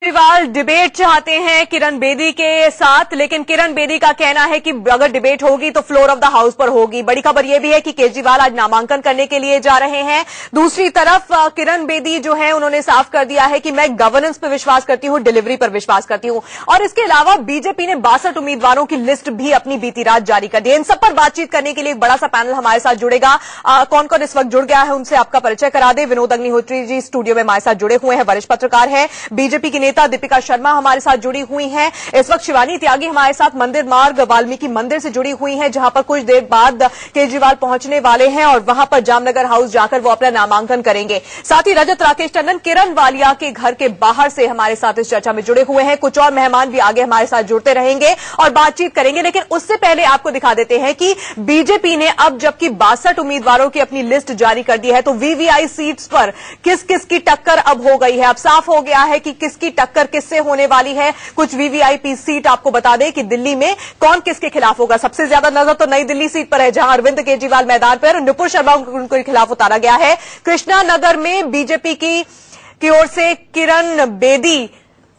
Kejriwal debate चाहते हैं किरण बेदी के साथ, लेकिन किरण बेदी का कहना है कि अगर डिबेट होगी तो फ्लोर ऑफ द हाउस पर होगी। बड़ी खबर यह भी है कि केजरीवाल आज नामांकन करने के लिए जा रहे हैं। दूसरी तरफ किरण बेदी जो है उन्होंने साफ कर दिया है कि मैं गवर्नेंस पर विश्वास करती हूं, डिलीवरी पर विश्वास करती हूं। और इसके अलावा बीजेपी ने 62 उम्मीदवारों की लिस्ट भी अपनी बीती रात जारी कर दी है। इन सब पर बातचीत करने के लिए एक बड़ा सा पैनल हमारे साथ जुड़ेगा। कौन कौन इस वक्त जुड़ गया है उनसे आपका परिचय करा दे। विनोद अग्निहोत्री जी स्टूडियो में हमारे साथ जुड़े हुए हैं, वरिष्ठ पत्रकार हैं। बीजेपी की नेता दीपिका शर्मा हमारे साथ जुड़ी हुई हैं। इस वक्त शिवानी त्यागी हमारे साथ मंदिर मार्ग वाल्मीकि मंदिर से जुड़ी हुई हैं, जहां पर कुछ देर बाद केजरीवाल पहुंचने वाले हैं और वहां पर जामनगर हाउस जाकर वो अपना नामांकन करेंगे। साथ ही रजत राकेश टंडन किरण वालिया के घर के बाहर से हमारे साथ इस चर्चा में जुड़े हुए हैं। कुछ और मेहमान भी आगे हमारे साथ जुड़ते रहेंगे और बातचीत करेंगे, लेकिन उससे पहले आपको दिखा देते हैं कि बीजेपी ने अब जबकि 62 उम्मीदवारों की अपनी लिस्ट जारी कर दी है, तो वीवीआई सीट्स पर किस किस की टक्कर अब हो गई है। अब साफ हो गया है कि किसकी टक्कर किससे होने वाली है। कुछ वीवीआईपी सीट आपको बता दें कि दिल्ली में कौन किसके खिलाफ होगा। सबसे ज्यादा नजर तो नई दिल्ली सीट पर है, जहां अरविंद केजरीवाल मैदान पर, नुपुर शर्मा उनके खिलाफ उतारा गया है। कृष्णा नगर में बीजेपी की ओर से किरण बेदी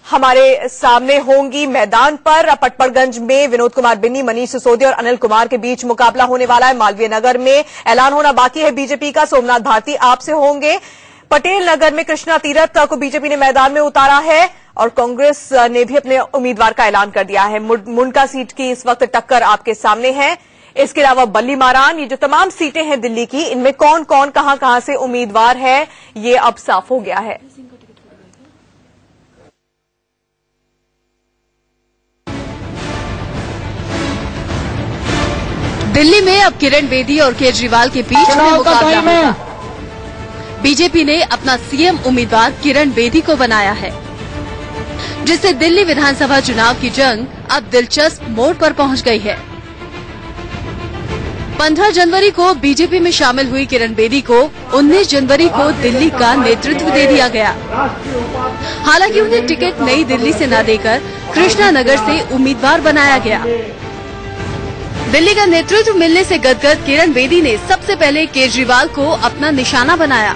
हमारे सामने होंगी मैदान पर। पटपड़गंज में विनोद कुमार बिन्नी, मनीष सिसोदिया और अनिल कुमार के बीच मुकाबला होने वाला है। मालवीय नगर में ऐलान होना बाकी है बीजेपी का, सोमनाथ भारती आपसे होंगे। पटेल नगर में कृष्णा तीरथ को बीजेपी ने मैदान में उतारा है और कांग्रेस ने भी अपने उम्मीदवार का ऐलान कर दिया है। मुंडका सीट की इस वक्त टक्कर आपके सामने है। इसके अलावा बल्ली मारान, ये जो तमाम सीटें हैं दिल्ली की, इनमें कौन कौन कहां से उम्मीदवार है ये अब साफ हो गया है। दिल्ली में अब किरण बेदी और केजरीवाल के बीच में मुकाबला होगा। बीजेपी ने अपना सीएम उम्मीदवार किरण बेदी को बनाया है, जिससे दिल्ली विधानसभा चुनाव की जंग अब दिलचस्प मोड़ पर पहुंच गई है। 15 जनवरी को बीजेपी में शामिल हुई किरण बेदी को 19 जनवरी को दिल्ली का नेतृत्व दे दिया गया। हालांकि उन्हें टिकट नई दिल्ली से न देकर कृष्णा नगर से उम्मीदवार बनाया गया। दिल्ली का नेतृत्व मिलने से गदगद किरण बेदी ने सबसे पहले केजरीवाल को अपना निशाना बनाया।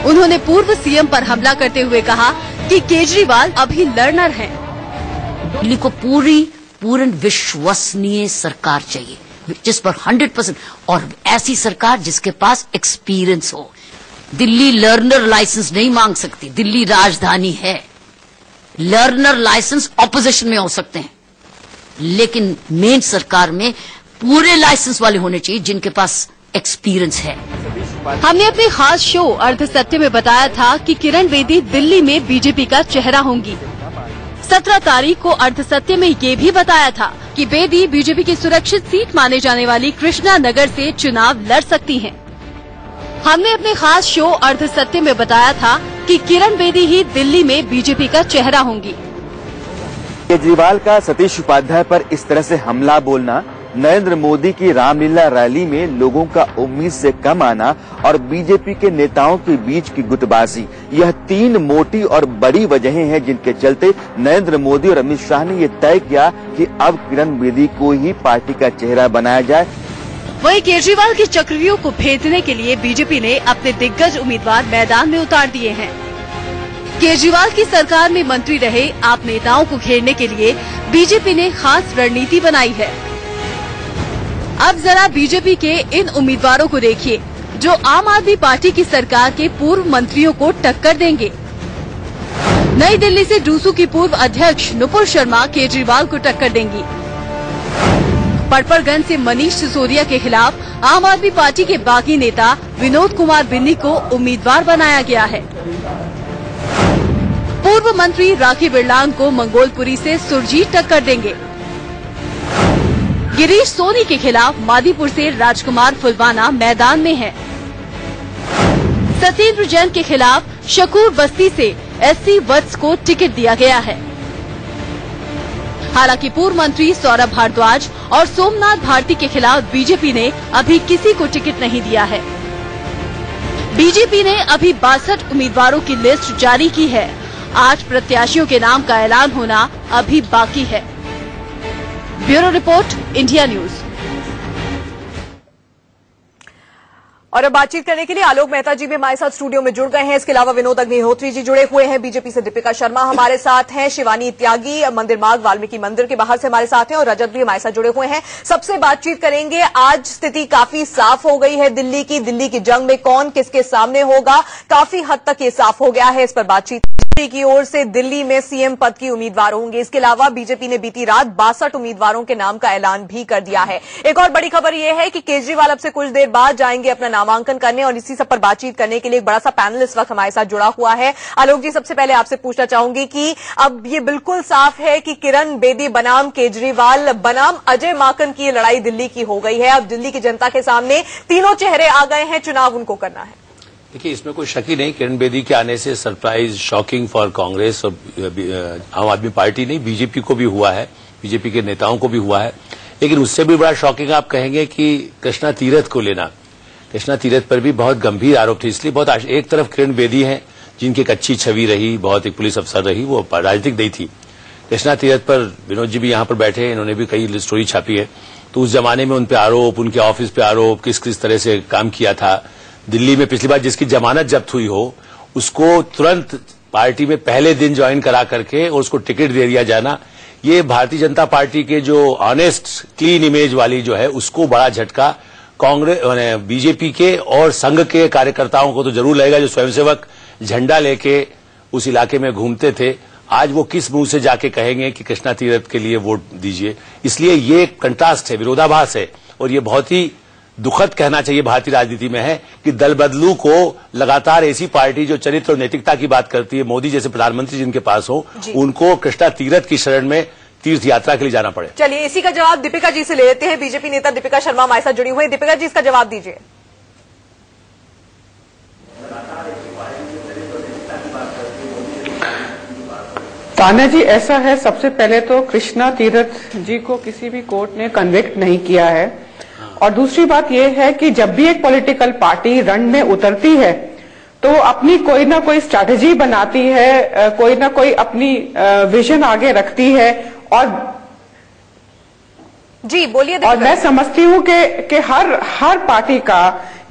उन्होंने पूर्व सीएम पर हमला करते हुए कहा कि केजरीवाल अभी लर्नर हैं। दिल्ली को पूर्ण विश्वसनीय सरकार चाहिए, जिस पर 100% और ऐसी सरकार जिसके पास एक्सपीरियंस हो। दिल्ली लर्नर लाइसेंस नहीं मांग सकती, दिल्ली राजधानी है। लर्नर लाइसेंस ऑपोजिशन में हो सकते हैं, लेकिन मेन सरकार में पूरे लाइसेंस वाले होने चाहिए जिनके पास एक्सपीरियंस है। हमने अपने खास शो अर्ध सत्य में बताया था कि किरण बेदी दिल्ली में बीजेपी का चेहरा होंगी। 17 तारीख को अर्ध सत्य में ये भी बताया था कि बेदी बीजेपी की सुरक्षित सीट माने जाने वाली कृष्णा नगर से चुनाव लड़ सकती हैं। हमने अपने खास शो अर्ध सत्य में बताया था कि किरण बेदी ही दिल्ली में बीजेपी का चेहरा होंगी। केजरीवाल का सतीश उपाध्याय पर इस तरह से हमला बोलना, नरेंद्र मोदी की रामलीला रैली में लोगों का उम्मीद से कम आना और बीजेपी के नेताओं के बीच की गुटबाजी, यह 3 मोटी और बड़ी वजहें हैं जिनके चलते नरेंद्र मोदी और अमित शाह ने ये तय किया कि अब किरण बेदी को ही पार्टी का चेहरा बनाया जाए। वहीं केजरीवाल की चक्रियों को भेदने के लिए बीजेपी ने अपने दिग्गज उम्मीदवार मैदान में उतार दिए हैं। केजरीवाल की सरकार में मंत्री रहे आप नेताओं को घेरने के लिए बीजेपी ने खास रणनीति बनाई है। अब जरा बीजेपी के इन उम्मीदवारों को देखिए, जो आम आदमी पार्टी की सरकार के पूर्व मंत्रियों को टक्कर देंगे। नई दिल्ली से डूसू की पूर्व अध्यक्ष नुपुर शर्मा केजरीवाल को टक्कर देंगी। पटपड़गंज से मनीष सिसोदिया के खिलाफ आम आदमी पार्टी के बागी नेता विनोद कुमार बिन्नी को उम्मीदवार बनाया गया है। पूर्व मंत्री राखी बिरलान को मंगोलपुरी से सुरजीत टक्कर देंगे। गिरीश सोनी के खिलाफ मादीपुर से राजकुमार फुलवाना मैदान में है। सत्येंद्र जैन के खिलाफ शकूर बस्ती से एससी वत्स को टिकट दिया गया है। हालांकि पूर्व मंत्री सौरभ भारद्वाज और सोमनाथ भारती के खिलाफ बीजेपी ने अभी किसी को टिकट नहीं दिया है। बीजेपी ने अभी 62 उम्मीदवारों की लिस्ट जारी की है। 8 प्रत्याशियों के नाम का ऐलान होना अभी बाकी है। Bureau report, India news. और अब बातचीत करने के लिए आलोक मेहता जी भी हमारे साथ स्टूडियो में जुड़ गए हैं। इसके अलावा विनोद अग्निहोत्री जी जुड़े हुए हैं, बीजेपी से दीपिका शर्मा हमारे साथ हैं, शिवानी त्यागी मंदिर मार्ग वाल्मीकि मंदिर के बाहर से हमारे साथ हैं और रजत भी हमारे साथ जुड़े हुए हैं। सबसे बातचीत करेंगे। आज स्थिति काफी साफ हो गई है दिल्ली की जंग में कौन किसके सामने होगा, काफी हद तक ये साफ हो गया है। इस पर बातचीत की ओर से दिल्ली में सीएम पद की उम्मीदवार होंगे। इसके अलावा बीजेपी ने बीती रात 62 उम्मीदवारों के नाम का ऐलान भी कर दिया है। एक और बड़ी खबर यह है कि केजरीवाल अब से कुछ देर बाद जाएंगे अपना नामांकन करने और इसी सब पर बातचीत करने के लिए एक बड़ा सा पैनल इस वक्त हमारे साथ जुड़ा हुआ है। आलोक जी, सबसे पहले आपसे पूछना चाहूंगी कि अब ये बिल्कुल साफ है कि किरण बेदी बनाम केजरीवाल बनाम अजय माकन की लड़ाई दिल्ली की हो गई है। अब दिल्ली की जनता के सामने तीनों चेहरे आ गए हैं, चुनाव उनको करना है। देखिए, इसमें कोई शक ही नहीं, किरण बेदी के आने से सरप्राइज शॉकिंग फॉर कांग्रेस और आम आदमी पार्टी नहीं, बीजेपी को भी हुआ है, बीजेपी के नेताओं को भी हुआ है। लेकिन उससे भी बड़ा शॉकिंग आप कहेंगे कि कृष्णा तीरथ को लेना। कृष्णा तीरथ पर भी बहुत गंभीर आरोप थे, इसलिए बहुत एक तरफ किरण बेदी हैं जिनकी एक अच्छी छवि रही, बहुत एक पुलिस अफसर रही, वो राजनीतिक नहीं थी। कृष्णा तीरथ पर विनोद जी भी यहाँ पर बैठे हैं, इन्होंने भी कई स्टोरी छापी है। तो उस जमाने में उन पर आरोप, उनके ऑफिस पे आरोप, किस किस तरह से काम किया था। दिल्ली में पिछली बार जिसकी जमानत जब्त हुई हो उसको तुरंत पार्टी में पहले दिन ज्वाइन करा करके और उसको टिकट दे दिया जाना, ये भारतीय जनता पार्टी के जो ऑनेस्ट क्लीन इमेज वाली जो है उसको बड़ा झटका कांग्रेस बीजेपी के और संघ के कार्यकर्ताओं को तो जरूर लगेगा, जो स्वयंसेवक झंडा लेके उस इलाके में घूमते थे। आज वो किस मुंह से जाके कहेंगे कि कृष्णा तीरथ के लिए वोट दीजिए। इसलिए ये कंट्रास्ट है, विरोधाभास है और ये बहुत ही दुखद कहना चाहिए भारतीय राजनीति में है कि दल बदलू को लगातार ऐसी पार्टी जो चरित्र और नैतिकता की बात करती है, मोदी जैसे प्रधानमंत्री जिनके पास हो, उनको कृष्णा तीरथ की शरण में तीर्थ यात्रा के लिए जाना पड़े। चलिए, इसी का जवाब दीपिका जी से ले लेते हैं। बीजेपी नेता दीपिका शर्मा हमारे साथ जुड़ी हुई है। दीपिका जी, इसका जवाब दीजिए। तान्या जी, ऐसा है, सबसे पहले तो कृष्णा तीरथ जी को किसी भी कोर्ट ने कन्विक्ट नहीं किया है और दूसरी बात यह है कि जब भी एक पॉलिटिकल पार्टी रण में उतरती है तो अपनी कोई ना कोई स्ट्रैटेजी बनाती है, कोई ना कोई अपनी विजन आगे रखती है और जी बोलिए। और मैं समझती हूँ कि हर पार्टी का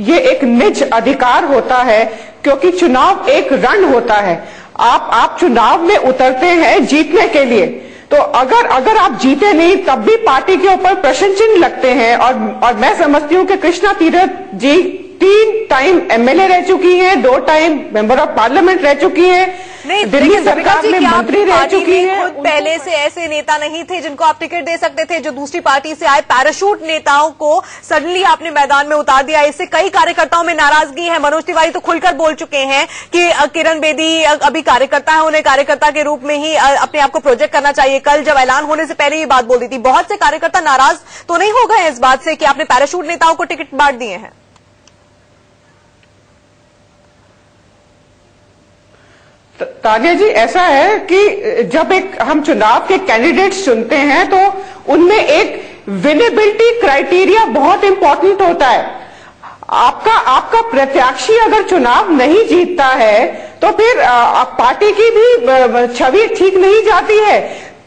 ये एक निज अधिकार होता है, क्योंकि चुनाव एक रण होता है। आप चुनाव में उतरते हैं जीतने के लिए, तो अगर आप जीते नहीं तब भी पार्टी के ऊपर प्रश्न चिन्ह लगते हैं। और मैं समझती हूँ कि कृष्णा तीरथ जी 3 टाइम एमएलए रह चुकी हैं, 2 टाइम मेंबर ऑफ पार्लियामेंट रह चुकी हैं, दिल्ली सरकार में मंत्री रह चुकी हैं। खुद पहले से ऐसे नेता नहीं थे जिनको आप टिकट दे सकते थे, जो दूसरी पार्टी से आए पैराशूट नेताओं को सडनली आपने मैदान में उतार दिया। इससे कई कार्यकर्ताओं में नाराजगी है। मनोज तिवारी तो खुलकर बोल चुके हैं कि किरण बेदी अभी कार्यकर्ता है, उन्हें कार्यकर्ता के रूप में ही अपने आप को प्रोजेक्ट करना चाहिए। कल जब ऐलान होने से पहले ये बात बोल दी थी। बहुत से कार्यकर्ता नाराज तो नहीं हो गए इस बात से कि आपने पैराशूट नेताओं को टिकट बांट दिए हैं? तान्या जी, ऐसा है कि जब हम चुनाव के कैंडिडेट्स चुनते हैं तो उनमें एक विनेबिलिटी क्राइटेरिया बहुत इंपॉर्टेंट होता है। आपका प्रत्याशी अगर चुनाव नहीं जीतता है तो फिर पार्टी की भी छवि ठीक नहीं जाती है।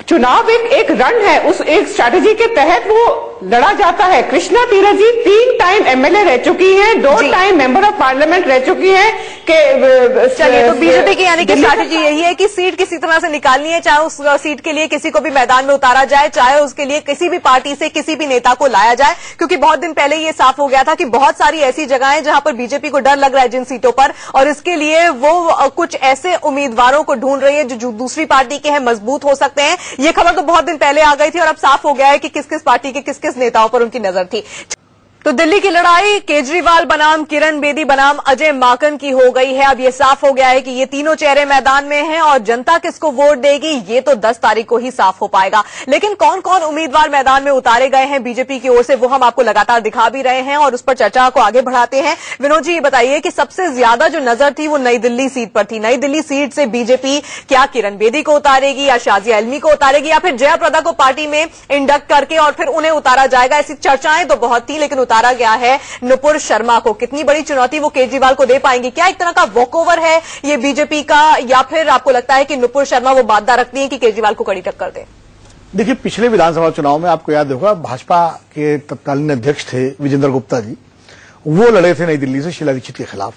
चुनाव एक रण है, उस एक स्ट्रैटेजी के तहत वो लड़ा जाता है। कृष्णा तीरथ जी 3 टाइम एमएलए रह चुकी हैं, 2 टाइम मेंबर ऑफ पार्लियामेंट रह चुकी हैं। चलिए, तो बीजेपी की यानी कि स्ट्रैटेजी यही है कि सीट किसी तरह से निकालनी है, चाहे उस सीट के लिए किसी को भी मैदान में उतारा जाए, चाहे उसके लिए किसी भी पार्टी से किसी भी नेता को लाया जाए। क्योंकि बहुत दिन पहले ये साफ हो गया था कि बहुत सारी ऐसी जगह है जहां पर बीजेपी को डर लग रहा है जिन सीटों पर, और इसके लिए वो कुछ ऐसे उम्मीदवारों को ढूंढ रही है जो दूसरी पार्टी के हैं, मजबूत हो सकते हैं। ये खबर तो बहुत दिन पहले आ गई थी और अब साफ हो गया है कि किस किस पार्टी के किस किस नेताओं पर उनकी नजर थी। तो दिल्ली की लड़ाई केजरीवाल बनाम किरण बेदी बनाम अजय माकन की हो गई है। अब यह साफ हो गया है कि ये तीनों चेहरे मैदान में हैं और जनता किसको वोट देगी ये तो 10 तारीख को ही साफ हो पाएगा। लेकिन कौन कौन उम्मीदवार मैदान में उतारे गए हैं बीजेपी की ओर से, वो हम आपको लगातार दिखा भी रहे हैं और उस पर चर्चा को आगे बढ़ाते हैं। विनोद जी, ये बताइए कि सबसे ज्यादा जो नजर थी वो नई दिल्ली सीट पर थी। नई दिल्ली सीट से बीजेपी क्या किरण बेदी को उतारेगी या शाजिया इल्मी को उतारेगी या फिर जया प्रदा को पार्टी में इंडक्ट करके और फिर उन्हें उतारा जाएगा? ऐसी चर्चाएं तो बहुत थी, लेकिन उतारा गया है नुपुर शर्मा को। कितनी बड़ी चुनौती वो केजरीवाल को दे पाएंगे? क्या एक तरह का वॉकओवर है ये बीजेपी का, या फिर आपको लगता है कि नुपुर शर्मा वो बाधा रखती है कि केजरीवाल को कड़ी टक्कर दे? देखिए, पिछले विधानसभा चुनाव में आपको याद होगा भाजपा के तत्कालीन अध्यक्ष थे विजेंद्र गुप्ता जी, वो लड़े थे नई दिल्ली से शीला दीक्षित के खिलाफ।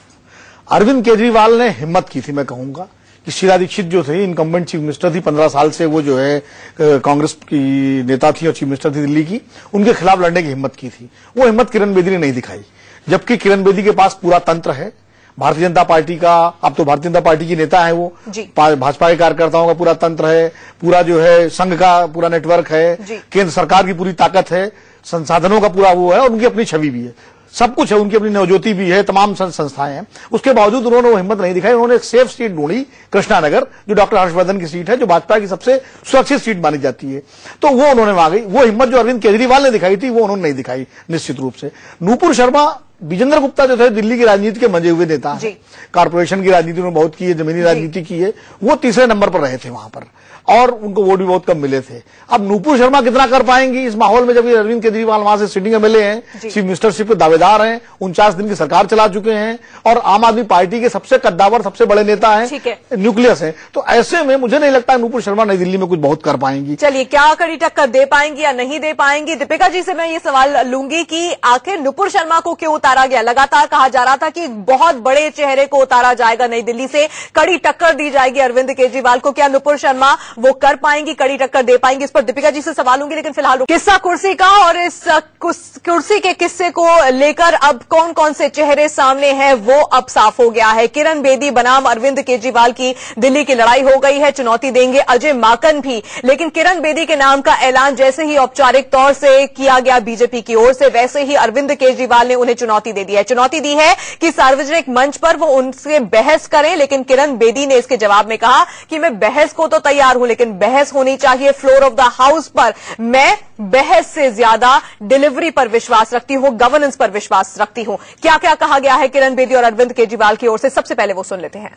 अरविंद केजरीवाल ने हिम्मत की थी, मैं कहूंगा कि शीला दीक्षित जो थे इनकम्बेंट चीफ मिनिस्टर थी, 15 साल से वो जो है कांग्रेस की नेता थी और चीफ मिनिस्टर थी दिल्ली की, उनके खिलाफ लड़ने की हिम्मत की थी। वो हिम्मत किरण बेदी ने नहीं दिखाई, जबकि किरण बेदी के पास पूरा तंत्र है भारतीय जनता पार्टी का। अब तो भारतीय जनता पार्टी की नेता है वो, भाजपा के कार्यकर्ताओं का पूरा तंत्र है, पूरा जो है संघ का पूरा नेटवर्क है, केंद्र सरकार की पूरी ताकत है, संसाधनों का पूरा वो है और उनकी अपनी छवि भी है, सब कुछ है, उनकी अपनी नवज्योति भी है, तमाम संस्थाएं हैं। उसके बावजूद उन्होंने वो हिम्मत नहीं दिखाई। उन्होंने एक सेफ सीट ढूंढी कृष्णानगर, जो डॉक्टर हर्षवर्धन की सीट है, जो भाजपा की सबसे सुरक्षित सीट मानी जाती है, तो वो उन्होंने वहां गई। वो हिम्मत जो अरविंद केजरीवाल ने दिखाई थी वो उन्होंने नहीं दिखाई निश्चित रूप से। नूपुर शर्मा, विजेंद्र गुप्ता जो थे दिल्ली की राजनीति के मंजे हुए नेता हैं, कारपोरेशन की राजनीति उन्होंने बहुत की है, जमीनी राजनीति की है, वो तीसरे नंबर पर रहे थे वहां पर और उनको वोट भी बहुत कम मिले थे। अब नूपुर शर्मा कितना कर पाएंगी इस माहौल में, जब अरविंद केजरीवाल वहां से सिटिंग एमएलए हैं, चीफ मिनिस्टरशिप के दावेदार हैं, 49 दिन की सरकार चला चुके हैं और आम आदमी पार्टी के सबसे कद्दावर, सबसे बड़े नेता हैं, न्यूक्लियस हैं। तो ऐसे में मुझे नहीं लगता नूपुर शर्मा नई दिल्ली में कुछ बहुत कर पाएंगी। चलिए, क्या कड़ी टक्कर दे पाएंगी या नहीं दे पाएंगी? दीपिका जी से मैं ये सवाल लूंगी कि आखिर नूपुर शर्मा को क्यों उतारा गया? लगातार कहा जा रहा था कि बहुत बड़े चेहरे को उतारा जाएगा नई दिल्ली से, कड़ी टक्कर दी जाएगी अरविंद केजरीवाल को। क्या नूपुर शर्मा वो कर पाएंगी, कड़ी टक्कर दे पाएंगी? इस पर दीपिका जी से सवाल लूंगी, लेकिन फिलहाल किस्सा कुर्सी का, और इस कुर्सी के किस्से को लेकर अब कौन कौन से चेहरे सामने हैं वो अब साफ हो गया है। किरण बेदी बनाम अरविंद केजरीवाल की दिल्ली की लड़ाई हो गई है, चुनौती देंगे अजय माकन भी, लेकिन किरण बेदी के नाम का ऐलान जैसे ही औपचारिक तौर से किया गया बीजेपी की ओर से, वैसे ही अरविंद केजरीवाल ने उन्हें चुनौती दे दी है। चुनौती दी है कि सार्वजनिक मंच पर वो उनसे बहस करें, लेकिन किरण बेदी ने इसके जवाब में कहा कि मैं बहस को तो तैयार हूं, लेकिन बहस होनी चाहिए फ्लोर ऑफ द हाउस पर। मैं बहस से ज्यादा डिलीवरी पर विश्वास रखती हूं, गवर्नेंस पर विश्वास रखती हूं। क्या क्या कहा गया है किरण बेदी और अरविंद केजरीवाल की ओर से, सबसे पहले वो सुन लेते हैं।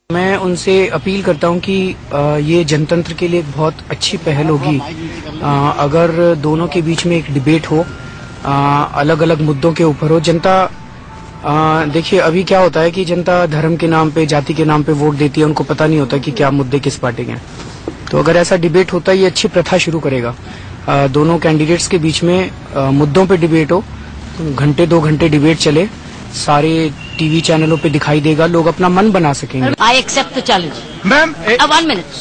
मैं उनसे अपील करता हूं कि ये जनतंत्र के लिए एक बहुत अच्छी पहल होगी अगर दोनों के बीच में एक डिबेट हो, अलग अलग मुद्दों के ऊपर हो। जनता देखिए अभी क्या होता है कि जनता धर्म के नाम पे, जाति के नाम पे वोट देती है, उनको पता नहीं होता कि क्या मुद्दे किस पार्टी के हैं। तो अगर ऐसा डिबेट होता है, ये अच्छी प्रथा शुरू करेगा। दोनों कैंडिडेट्स के बीच में मुद्दों पे डिबेट हो, घंटे 2 घंटे डिबेट चले, सारे टीवी चैनलों पे दिखाई देगा, लोग अपना मन बना सकेंगे। I accept the challenge ma'am. 1 minute,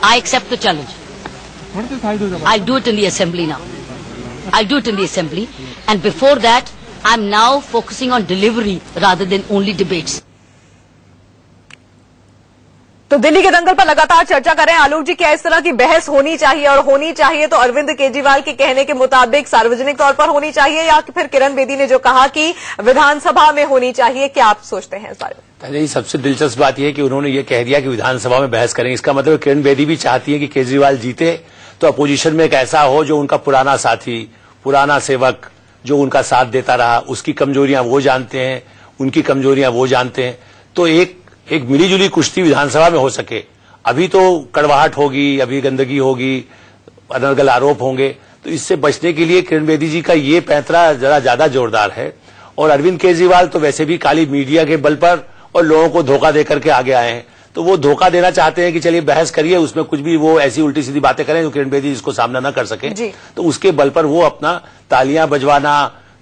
I accept the challenge. I do it in the assembly now. I'll do it in the assembly, and before that I'm now focusing on delivery rather than only debates. तो दिल्ली के दंगल पर लगातार चर्चा कर रहे हैं आलोक जी, क्या इस तरह की बहस होनी चाहिए, और होनी चाहिए तो अरविंद केजरीवाल के कहने के मुताबिक सार्वजनिक तौर पर होनी चाहिए, या फिर किरण बेदी ने जो कहा कि विधानसभा में होनी चाहिए? क्या आप सोचते हैं इस बारे में? नहीं, सबसे दिलचस्प बात यह है कि उन्होंने ये कह दिया कि विधानसभा में बहस करेंगे। इसका मतलब किरण बेदी भी चाहती है कि केजरीवाल जीते तो अपोजिशन में एक ऐसा हो जो उनका पुराना साथी, पुराना सेवक, जो उनका साथ देता रहा, उसकी कमजोरियां वो जानते हैं, उनकी कमजोरियां वो जानते हैं, तो एक मिलीजुली कुश्ती विधानसभा में हो सके। अभी तो कड़वाहट होगी, अभी गंदगी होगी, अनर्गल आरोप होंगे, तो इससे बचने के लिए किरण बेदी जी का ये पैंतरा जरा ज्यादा जोरदार है। और अरविंद केजरीवाल तो वैसे भी खाली मीडिया के बल पर और लोगों को धोखा देकर के आगे आए हैं, तो वो धोखा देना चाहते हैं कि चलिए बहस करिए, उसमें कुछ भी वो ऐसी उल्टी सीधी बातें करें जो किरण बेदी इसको सामना न कर सके, तो उसके बल पर वो अपना तालियां बजवाना,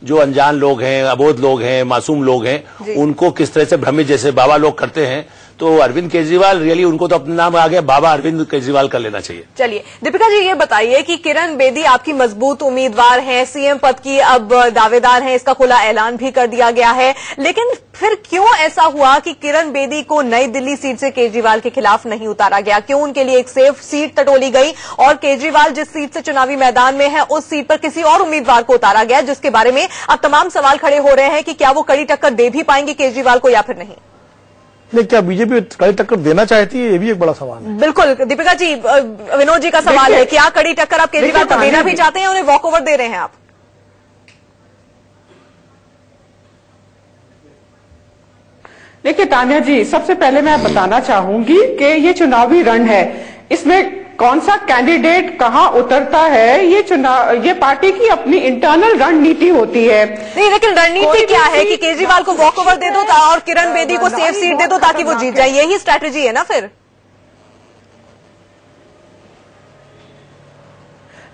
जो अनजान लोग हैं, अबोध लोग हैं, मासूम लोग हैं, उनको किस तरह से भ्रमित जैसे बाबा लोग करते हैं, तो अरविंद केजरीवाल रियली उनको तो अपना नाम आ गया, बाबा अरविंद केजरीवाल कर लेना चाहिए। चलिए दीपिका जी, ये बताइए कि किरण बेदी आपकी मजबूत उम्मीदवार हैं, सीएम पद की अब दावेदार हैं, इसका खुला ऐलान भी कर दिया गया है, लेकिन फिर क्यों ऐसा हुआ कि किरण बेदी को नई दिल्ली सीट से केजरीवाल के खिलाफ नहीं उतारा गया? क्यों उनके लिए एक सेफ सीट टटोली गई और केजरीवाल जिस सीट से चुनावी मैदान में है उस सीट पर किसी और उम्मीदवार को उतारा गया, जिसके बारे में अब तमाम सवाल खड़े हो रहे हैं कि क्या वो कड़ी टक्कर दे भी पाएंगे केजरीवाल को या फिर नहीं? नहीं, क्या बीजेपी कड़ी टक्कर देना चाहती है? ये भी एक बड़ा सवाल है। बिल्कुल दीपिका जी, विनोद जी का सवाल है, क्या कड़ी टक्कर आप केजरीवाल को देना भी चाहते हैं, उन्हें वॉकओवर दे रहे हैं आप? देखिए तान्या जी, सबसे पहले मैं बताना चाहूंगी कि ये चुनावी रण है, इसमें कौन सा कैंडिडेट कहां उतरता है, ये पार्टी की अपनी इंटरनल रणनीति होती है। नहीं, लेकिन रणनीति क्या है कि केजरीवाल को वॉकओवर दे दो और किरण बेदी को सेफ सीट दे दो ताकि वो जीत जाए, यही स्ट्रैटेजी है ना फिर?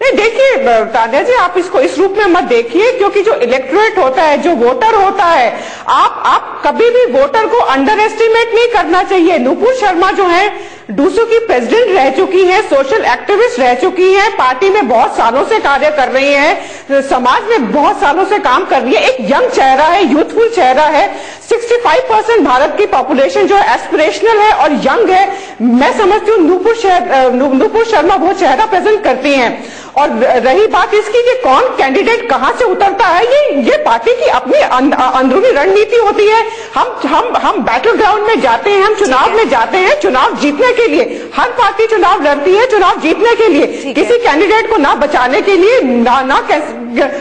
नहीं, देखिए तान्या जी, आप इसको इस रूप में मत देखिए, क्योंकि जो इलेक्टोरेट होता है, जो वोटर होता है, आप कभी भी वोटर को अंडर एस्टिमेट नहीं करना चाहिए। नुपुर शर्मा जो है डूसू की प्रेसिडेंट रह चुकी हैं, सोशल एक्टिविस्ट रह चुकी हैं, पार्टी में बहुत सालों से कार्य कर रही हैं, समाज में बहुत सालों से काम कर रही है, एक यंग चेहरा है, यूथफुल चेहरा है। 65% भारत की पॉपुलेशन जो है एस्पिरेशनल है और यंग है। मैं समझती हूँ नुपुर शर्मा वो चेहरा प्रेजेंट करती हैं। और रही बात इसकी कि कौन कैंडिडेट कहां से उतरता है, ये पार्टी की अपनी अंदरूनी रणनीति होती है। हम बैटल ग्राउंड में जाते हैं, हम चुनाव में जाते हैं चुनाव जीतने के लिए। हर पार्टी चुनाव लड़ती है चुनाव जीतने के लिए, किसी कैंडिडेट को ना बचाने के लिए, ना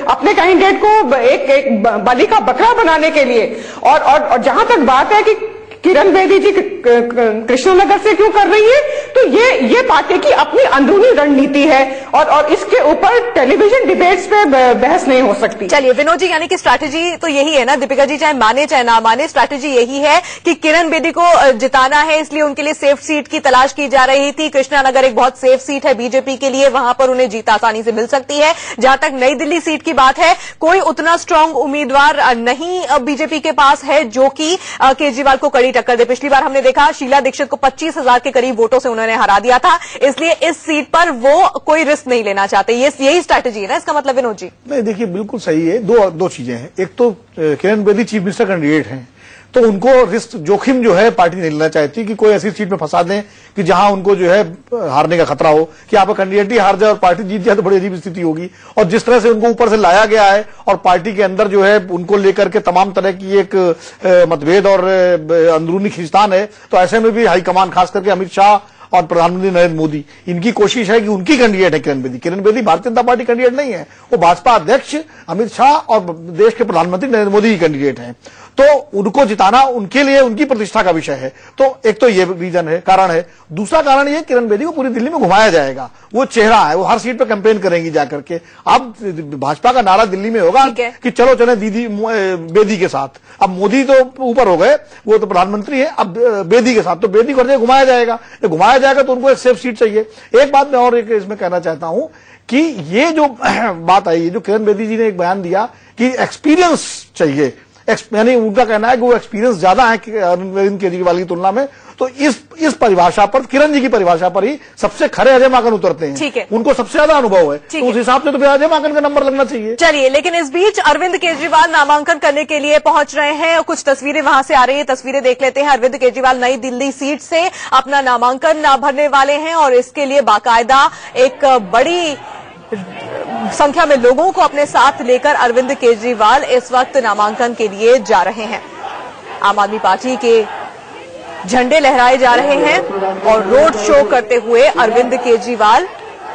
अपने कैंडिडेट को एक बलि का बकरा बनाने के लिए। और जहां तक बात है कि किरण बेदी जी कृष्णनगर से क्यों कर रही है, तो ये पार्टी की अपनी अंदरूनी रणनीति है और इसके ऊपर टेलीविजन डिबेट्स पे बहस नहीं हो सकती। चलिए विनोद जी, यानी कि स्ट्रैटेजी तो यही है ना, दीपिका जी चाहे माने चाहे ना माने, स्ट्रैटेजी यही है कि किरण बेदी को जिताना है, इसलिए उनके लिए सेफ सीट की तलाश की जा रही थी। कृष्णानगर एक बहुत सेफ सीट है बीजेपी के लिए, वहां पर उन्हें जीत आसानी से मिल सकती है। जहां तक नई दिल्ली सीट की बात है, कोई उतना स्ट्रांग उम्मीदवार नहीं बीजेपी के पास है जो कि केजरीवाल को कड़ी टक्कर दे। पिछली बार हमने देखा शीला दीक्षित को 25,000 के करीब वोटों से उन्होंने हरा दिया था, इसलिए इस सीट पर वो कोई रिस्क नहीं लेना चाहते। यही स्ट्रैटेजी है ना इसका मतलब विनोद जी? नहीं, देखिए बिल्कुल सही है। दो चीजें हैं। एक तो Kiran Bedi chief minister candidate हैं, तो उनको रिस्क जोखिम जो है पार्टी नहीं लेना चाहती कि कोई ऐसी सीट में फंसा दें कि जहां उनको जो है हारने का खतरा हो, कि आप कैंडिडेट ही हार जाए और पार्टी जीत जाए तो बड़ी अजीब स्थिति होगी। और जिस तरह से उनको ऊपर से लाया गया है और पार्टी के अंदर जो है उनको लेकर के तमाम तरह की एक मतभेद और अंदरूनी खींचतान है, तो ऐसे में भी हाईकमान खास करके अमित शाह और प्रधानमंत्री नरेंद्र मोदी, इनकी कोशिश है कि उनकी कैंडिडेट है किरण बेदी। किरण बेदी भारतीय जनता पार्टी कैंडिडेट नहीं है, वो भाजपा अध्यक्ष अमित शाह और देश के प्रधानमंत्री नरेंद्र मोदी की कैंडिडेट हैं। तो उनको जिताना उनके लिए उनकी प्रतिष्ठा का विषय है। तो एक तो ये रीजन है, कारण है। दूसरा कारण ये, किरण बेदी को पूरी दिल्ली में घुमाया जाएगा, वो चेहरा है, वो हर सीट पर कैंपेन करेंगी जाकर के। अब भाजपा का नारा दिल्ली में होगा कि चलो चले दीदी बेदी के साथ। अब मोदी तो ऊपर हो गए, वो तो प्रधानमंत्री है, अब बेदी के साथ, तो बेदी को घुमाया जाएगा। घुमाया जाएगा तो उनको एक सेफ सीट चाहिए। एक बात मैं और एक इसमें कहना चाहता हूं कि ये जो बात आई, जो किरण बेदी जी ने एक बयान दिया कि एक्सपीरियंस चाहिए, यानी उनका कहना है कि वो एक्सपीरियंस ज्यादा है अरविंद केजरीवाल की तुलना में, तो इस परिभाषा पर, किरण जी की परिभाषा पर ही सबसे खरे अजय माकन उतरते हैं। ठीक है, उनको सबसे ज्यादा अनुभव है, तो उस हिसाब से तो फिर अजय माकन का नंबर लगना चाहिए। चलिए, लेकिन इस बीच अरविंद केजरीवाल नामांकन करने के लिए पहुंच रहे हैं और कुछ तस्वीरें वहां से आ रही है, तस्वीरें देख लेते हैं। अरविंद केजरीवाल नई दिल्ली सीट से अपना नामांकन भरने वाले हैं और इसके लिए बाकायदा एक बड़ी संख्या में लोगों को अपने साथ लेकर अरविंद केजरीवाल इस वक्त नामांकन के लिए जा रहे हैं। आम आदमी पार्टी के झंडे लहराए जा रहे हैं और रोड शो करते हुए अरविंद केजरीवाल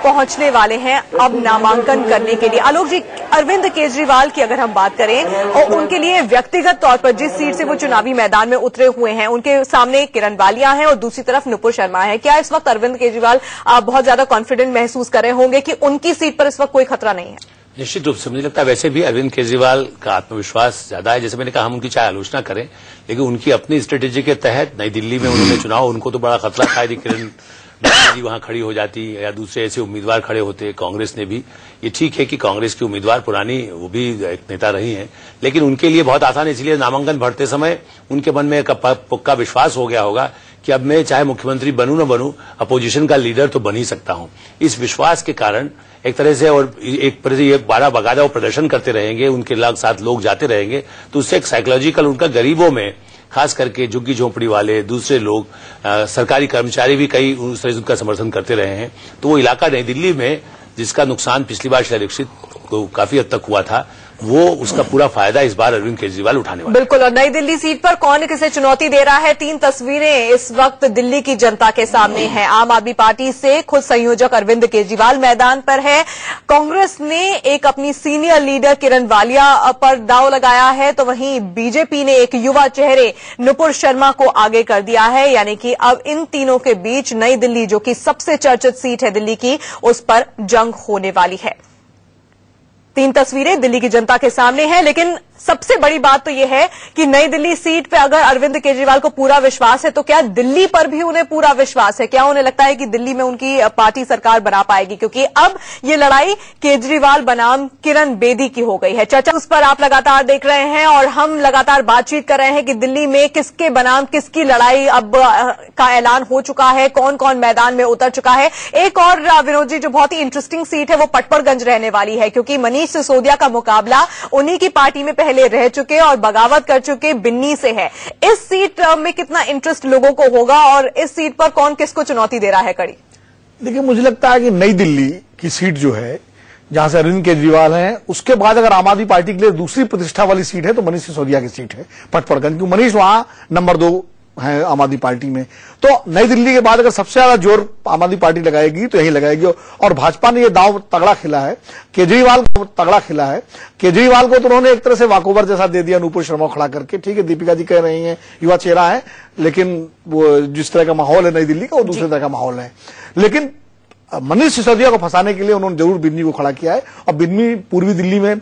पहुंचने वाले हैं अब नामांकन करने के लिए। आलोक जी, अरविंद केजरीवाल की अगर हम बात करें और उनके लिए व्यक्तिगत तौर पर जिस सीट से वो चुनावी मैदान में उतरे हुए हैं, उनके सामने किरण वालिया है और दूसरी तरफ नुपुर शर्मा है, क्या इस वक्त अरविंद केजरीवाल बहुत ज्यादा कॉन्फिडेंट महसूस कर रहे होंगे कि उनकी सीट पर इस वक्त कोई खतरा नहीं है? निश्चित रूप से मुझे लगता है वैसे भी अरविंद केजरीवाल का आत्मविश्वास ज्यादा है। जैसे मैंने कहा, हम उनकी चाहे आलोचना करें, लेकिन उनकी अपनी स्ट्रेटेजी के तहत नई दिल्ली में उन्होंने चुनाव, उनको तो बड़ा खतरा था यदि किरण बेदी वहां खड़ी हो जाती या दूसरे ऐसे उम्मीदवार खड़े होते। कांग्रेस ने भी, ये ठीक है कि कांग्रेस की उम्मीदवार पुरानी, वो भी एक नेता रही हैं, लेकिन उनके लिए बहुत आसान है। इसलिए नामांकन भरते समय उनके मन में एक पक्का विश्वास हो गया होगा कि अब मैं चाहे मुख्यमंत्री बनूं न बनूं, अपोजिशन का लीडर तो बन ही सकता हूं। इस विश्वास के कारण एक तरह से, और एक तरह से ये बारह बगादा वो प्रदर्शन करते रहेंगे, उनके साथ लोग जाते रहेंगे, तो उससे एक साइकोलॉजिकल उनका गरीबों में, खास करके झुग्गी झोंपड़ी वाले, दूसरे लोग, सरकारी कर्मचारी भी कई उस तरह से उनका समर्थन करते रहे हैं। तो वो इलाका नई दिल्ली में जिसका नुकसान पिछली बार शीला दीक्षित को काफी हद तक हुआ था, वो उसका पूरा फायदा इस बार अरविंद केजरीवाल उठाने वाले। बिल्कुल, और नई दिल्ली सीट पर कौन किसे चुनौती दे रहा है, 3 तस्वीरें इस वक्त दिल्ली की जनता के सामने हैं। आम आदमी पार्टी से खुद संयोजक अरविंद केजरीवाल मैदान पर है। कांग्रेस ने एक अपनी सीनियर लीडर किरण वालिया पर दांव लगाया है, तो वहीं बीजेपी ने एक युवा चेहरे नुपुर शर्मा को आगे कर दिया है। यानी कि अब इन तीनों के बीच नई दिल्ली, जो कि सबसे चर्चित सीट है दिल्ली की, उस पर जंग होने वाली है। 3 तस्वीरें दिल्ली की जनता के सामने हैं, लेकिन सबसे बड़ी बात तो यह है कि नई दिल्ली सीट पे अगर अरविंद केजरीवाल को पूरा विश्वास है तो क्या दिल्ली पर भी उन्हें पूरा विश्वास है? क्या उन्हें लगता है कि दिल्ली में उनकी पार्टी सरकार बना पाएगी? क्योंकि अब ये लड़ाई केजरीवाल बनाम किरण बेदी की हो गई है। चर्चा उस पर आप लगातार देख रहे हैं और हम लगातार बातचीत कर रहे हैं कि दिल्ली में किसके बनाम किसकी लड़ाई अब का ऐलान हो चुका है, कौन कौन मैदान में उतर चुका है। एक और विनोद जी, जो बहुत ही इंटरेस्टिंग सीट है वो पटपड़गंज रहने वाली है, क्योंकि मनीष सिसोदिया का मुकाबला उन्हीं की पार्टी में पहले रह चुके और बगावत कर चुके बिन्नी से है। इस सीट में कितना इंटरेस्ट लोगों को होगा और इस सीट पर कौन किसको चुनौती दे रहा है? कड़ी देखिए, मुझे लगता है कि नई दिल्ली की सीट जो है, जहां से अरविंद केजरीवाल हैं, उसके बाद अगर आम आदमी पार्टी के लिए दूसरी प्रतिष्ठा वाली सीट है तो मनीष सिसोदिया की सीट है पटपड़गंज, क्योंकि मनीष वहां नंबर 2 है आम आदमी पार्टी में। तो नई दिल्ली के बाद अगर सबसे ज्यादा जोर आम आदमी पार्टी लगाएगी तो यही लगाएगी। और भाजपा ने ये दांव तगड़ा खेला है, केजरीवाल को तगड़ा खेला है। केजरीवाल को तो उन्होंने एक तरह से वाकओवर जैसा दे दिया नूपुर शर्मा खड़ा करके। ठीक है, दीपिका जी कह रही हैं युवा चेहरा है, लेकिन वो जिस तरह का माहौल है नई दिल्ली का वो दूसरे तरह का माहौल है। लेकिन मनीष सिसोदिया को फंसाने के लिए उन्होंने जरूर बिन्नी को खड़ा किया है। और बिन्नी पूर्वी दिल्ली में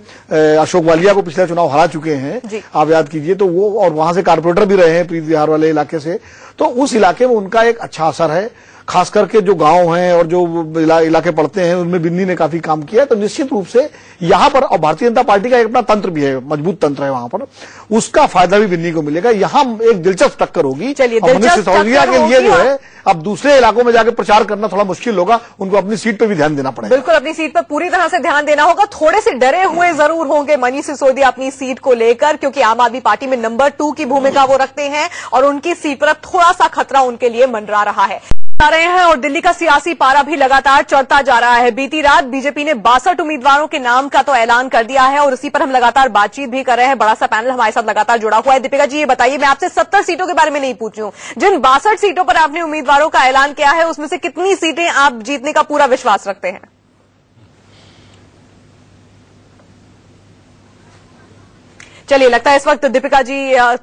अशोक वालिया को पिछले चुनाव हरा चुके हैं, आप याद कीजिए। तो वो और वहां से कारपोरेटर भी रहे हैं प्रीत बिहार वाले इलाके से, तो उस इलाके में उनका एक अच्छा असर है। खास करके जो गांव हैं और जो इलाके पड़ते हैं उनमें बिन्नी ने काफी काम किया है। तो निश्चित रूप से यहां पर, और भारतीय जनता पार्टी का एक अपना तंत्र भी है, मजबूत तंत्र है वहां पर, उसका फायदा भी बिन्नी को मिलेगा। यहां एक दिलचस्प टक्कर होगी। मनीष सिसोदिया के लिए जो है अब दूसरे इलाकों में जाकर प्रचार करना थोड़ा मुश्किल होगा, उनको अपनी सीट पर भी ध्यान देना पड़ेगा। बिल्कुल, अपनी सीट पर पूरी तरह से ध्यान देना होगा। थोड़े से डरे हुए जरूर होंगे मनीष सिसोदिया अपनी सीट को लेकर, क्योंकि आम आदमी पार्टी में नंबर 2 की भूमिका वो रखते हैं और उनकी सीट पर अब थोड़ा सा खतरा उनके लिए मंडरा रहा है रहे हैं। और दिल्ली का सियासी पारा भी लगातार चढ़ता जा रहा है। बीती रात बीजेपी ने 62 उम्मीदवारों के नाम का तो ऐलान कर दिया है और उसी पर हम लगातार बातचीत भी कर रहे हैं। बड़ा सा पैनल हमारे साथ लगातार जुड़ा हुआ है। दीपिका जी, ये बताइए, मैं आपसे 70 सीटों के बारे में नहीं पूछ रही हूं, जिन 62 सीटों पर आपने उम्मीदवारों का ऐलान किया है उसमें से कितनी सीटें आप जीतने का पूरा विश्वास रखते हैं? चलिए, लगता है इस वक्त दीपिका जी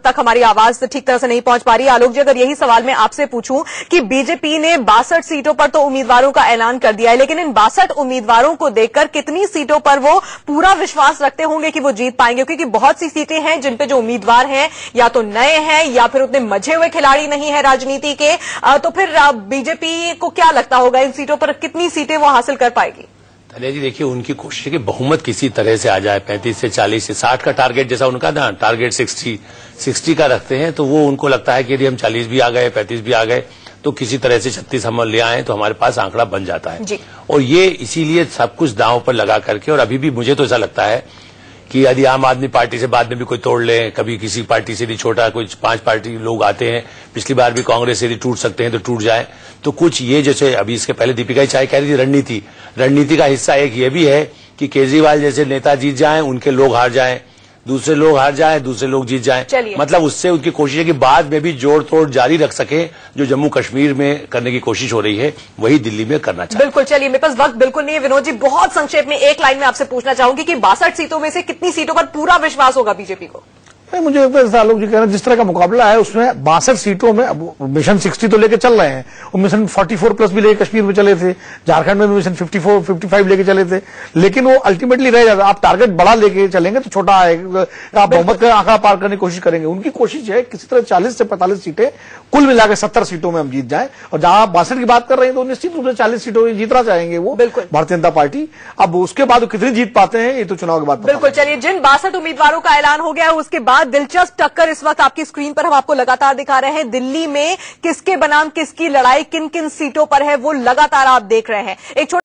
तक हमारी आवाज ठीक तरह से नहीं पहुंच पा रही। आलोक जी, अगर यही सवाल मैं आपसे पूछूं कि बीजेपी ने 62 सीटों पर तो उम्मीदवारों का ऐलान कर दिया है, लेकिन इन 62 उम्मीदवारों को देखकर कितनी सीटों पर वो पूरा विश्वास रखते होंगे कि वो जीत पाएंगे? क्योंकि बहुत सी सीटें हैं जिन पे जो उम्मीदवार हैं या तो नए हैं या फिर उतने मजे हुए खिलाड़ी नहीं है राजनीति के। तो फिर बीजेपी को क्या लगता होगा, इन सीटों पर कितनी सीटें वो हासिल कर पाएगी? तालिया जी, देखिए, उनकी कोशिश है कि बहुमत किसी तरह से आ जाए। 35 से 40 से 60 का टारगेट, जैसा उनका ना टारगेट 60 का रखते हैं, तो वो उनको लगता है कि यदि हम 40 भी आ गए, 35 भी आ गए, तो किसी तरह से 36 हम ले आए तो हमारे पास आंकड़ा बन जाता है जी। और ये इसीलिए सब कुछ दांव पर लगा करके, और अभी भी मुझे तो ऐसा लगता है कि यदि आम आदमी पार्टी से बाद में भी कोई तोड़ ले, कभी किसी पार्टी से भी छोटा कोई 5 पार्टी लोग आते हैं, पिछली बार भी कांग्रेस से भी टूट सकते हैं तो टूट जाए। तो कुछ ये, जैसे अभी इसके पहले दीपिका जी चाहे कह रही थी रणनीति का हिस्सा एक ये भी है कि केजरीवाल जैसे नेता जीत जाएं, उनके लोग हार जाएं, दूसरे लोग हार जाएं, दूसरे लोग जीत जाएं। मतलब उससे उनकी कोशिश है कि बाद में भी जोड़ तोड़ जारी रख सके। जो जम्मू कश्मीर में करने की कोशिश हो रही है वही दिल्ली में करना चाहिए। बिल्कुल। चलिए, मेरे पास वक्त बिल्कुल नहीं है। विनोद जी, बहुत संक्षेप में एक लाइन में आपसे पूछना चाहूंगी कि 62 सीटों में से कितनी सीटों पर पूरा विश्वास होगा बीजेपी को? मुझे आलोक जी कह रहे हैं जिस तरह का मुकाबला है उसमें 62 सीटों में, अब मिशन 60 तो लेके चल रहे हैं, वो मिशन 44 प्लस भी लेके कश्मीर में चले थे, झारखंड में भी मिशन 54, 55 लेके चले थे, लेकिन वो अल्टीमेटली रह जाता। आप टारगेट बड़ा लेके चलेंगे तो छोटा आएगा, आप बहुमत का आंकड़ा पार करने की कोशिश करेंगे। उनकी कोशिश है किसी तरह 40 से 45 सीटें, कुल मिलाकर 70 सीटों में हम जीत जाए। और जहां आप 62 की बात कर रहे हैं तो निश्चित रूप से 40 सीटों में जीतना चाहेंगे वो भारतीय जनता पार्टी। अब उसके बाद वो कितनी जीत पाते हैं ये तो चुनाव के बाद। बिल्कुल। चलिए, जिन 62 उम्मीदवारों का ऐलान हो गया उसके बाद दिलचस्प इस वक्त आपकी स्क्रीन पर हम आपको लगातार दिखा रहे हैं। दिल्ली में किसके बनाम किसकी लड़ाई किन किन सीटों पर है वो लगातार आप देख रहे हैं। एक